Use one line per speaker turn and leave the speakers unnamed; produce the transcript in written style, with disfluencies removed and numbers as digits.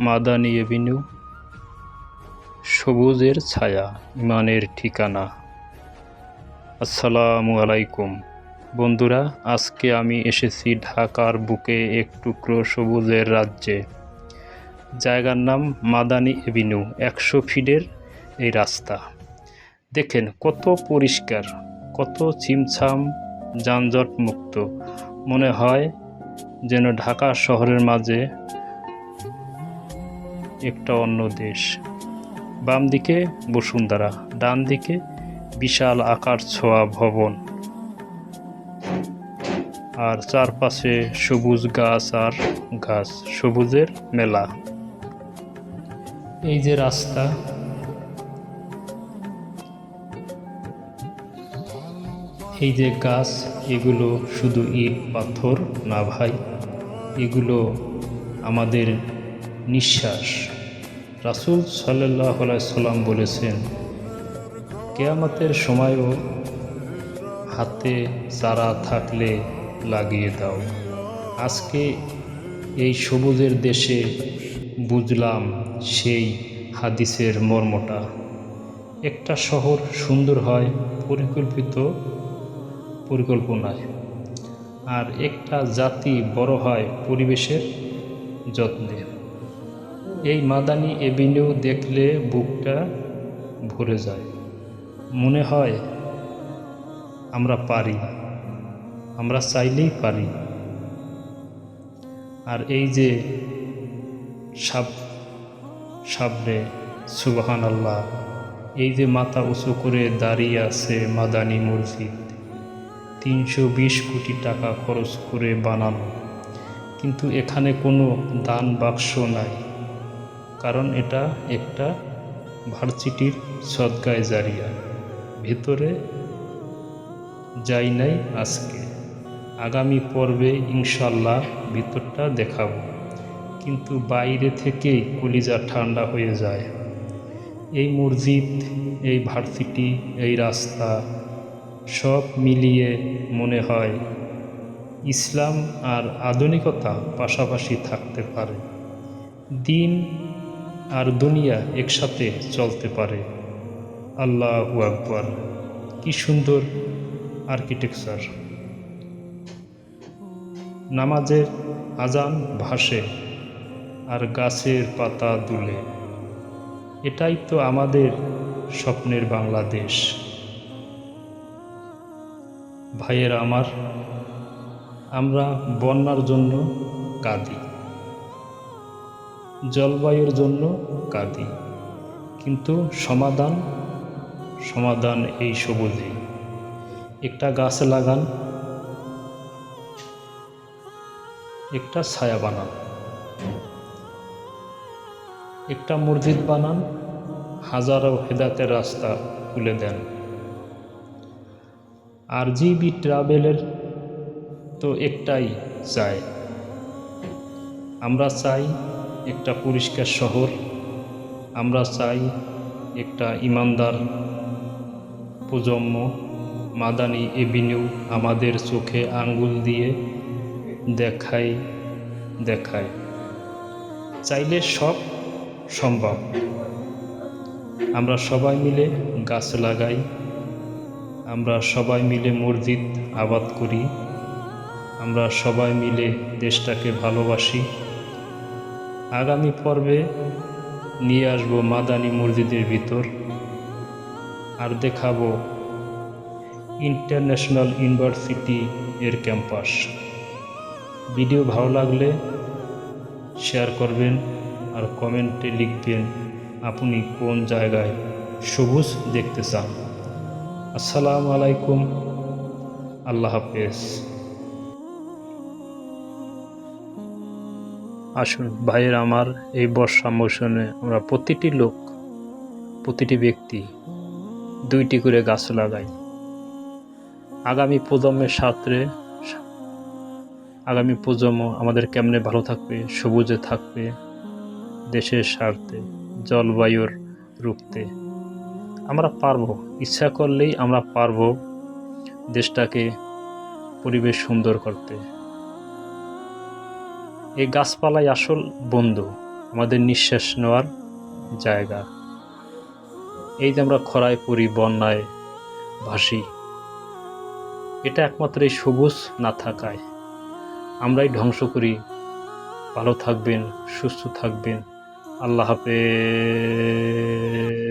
Madani Avenue, সবুজের ছায়া, ইমানের ঠিকানা। আসসালামু আলাইকুম বন্ধুরা, আজকে আমি এসেছি ঢাকার বুকে এক টুকরো সবুজের রাজ্যে। জায়গার নাম মাদানী এভিনিউ। 100 ফিটের এই রাস্তা দেখেন কত পরিষ্কার, কত ছিমছাম, যানজট মুক্ত। মনে হয় যেন ঢাকা শহরের মাঝে একটা অন্য দেশ। বাম দিকে বসুন্ধরা, ডান দিকে বিশাল আকার ছোঁয়া ভবন, আর চারপাশে সবুজ গাছ আর গাছ, সবুজের মেলা। এই যে রাস্তা, এই যে গাছ, এগুলো শুধু ইট পাথর না ভাই, এগুলো আমাদের নিঃশ্বাস। রাসূল সাল্লাল্লাহু আলাইহি সাল্লাম বলেছেন, কিয়ামতের সময়ও হাতে চারা থাকলে লাগিয়ে দাও। আজকে এই সবুজের দেশে বুঝলাম সেই হাদিসের মর্মটা। একটা শহর সুন্দর হয় পরিকল্পনায়, আর একটা জাতি বড় হয় পরিবেশের যত্নে। এই মাদানী এভিনিউ দেখলে বুকটা ভরে যায়। মনে হয় আমরা পারি, আমরা চাইলেই পারি। আর এই যে সামনে সুবহানাল্লাহ, এই যে মাথা উঁচু করে দাঁড়িয়ে আছে মাদানী মসজিদ, 320 কোটি টাকা খরচ করে বানানো, কিন্তু এখানে কোনো দান বাক্স নাই, কারণ এটা একটা ভার্সিটির সদকায়ে জারিয়া। ভেতরে যাই নাই আজকে, আগামী পর্বে ইনশাল্লাহ ভিতরটা দেখাবো, কিন্তু বাইরে থেকেই কলিজা ঠান্ডা হয়ে যায়। এই মসজিদ, এই ভার্সিটি, এই রাস্তা সব মিলিয়ে মনে হয় ইসলাম আর আধুনিকতা পাশাপাশি থাকতে পারে, দিন আর দুনিয়া একসাথে চলতে পারে। আল্লাহু আকবার, কি সুন্দর আর্কিটেকচার। নামাজের আজান ভাসে আর গাছের পাতা দুলে। এটাই তো আমাদের স্বপ্নের বাংলাদেশ। ভাইয়েরা আমার, আমরা বন্যার জন্য কাঁদি, জলবায়ুর জন্য কাঁদি, কিন্তু সমাধান এই সবুজে। একটা গাছ লাগান, একটা ছায়া বানান, একটা মসজিদ বানান, হাজারো হেদায়েতের রাস্তা খুলে দেন। আর জিবি ট্রাভেলের তো একটাই চাই, আমরা চাই একটা পরিষ্কার শহর, আমরা চাই একটা ইমানদার প্রজন্ম। মাদানী এভিনিউ আমাদের চোখে আঙ্গুল দিয়ে দেখায় চাইলে সব সম্ভব। আমরা সবাই মিলে গাছ লাগাই, আমরা সবাই মিলে মসজিদ আবাদ করি, আমরা সবাই মিলে দেশটাকে ভালোবাসি। আগামী পর্বে নিয়ে আসবো মাদানী মসজিদের ভিতর, আর দেখাবো ইন্টারন্যাশনাল ইউনিভার্সিটি এর ক্যাম্পাস। ভিডিও ভালো লাগলে শেয়ার করবেন আর কমেন্টে লিখবেন আপনি কোন জায়গায় সবুজ দেখতে চান। আসসালামু আলাইকুম, আল্লাহ হাফেজ। আসুন ভাইয়ের আমার, এই বর্ষা মৌসুমে আমরা প্রতিটি ব্যক্তি 2টি করে গাছ লাগাই। আগামী প্রজন্মের স্বার্থে, আগামী প্রজন্ম আমাদের কেমনে ভালো থাকবে, সবুজে থাকবে, দেশের স্বার্থে, জলবায়ুর রুখতে আমরা পারবো। ইচ্ছা করলেই আমরা পারবো দেশটাকে পরিবেশ সুন্দর করতে। এই গাছপালাই আসল বন্ধু। আমাদের নিঃশ্বাস নেওয়ার জায়গা। এই যে আমরা খরায় পড়ি, বন্যায় ভাসি, এটা একমাত্র এই সবুজ না থাকায়। আমরাই ধ্বংস করি। ভালো থাকবেন, সুস্থ থাকবেন। আল্লাহ হাফেজ।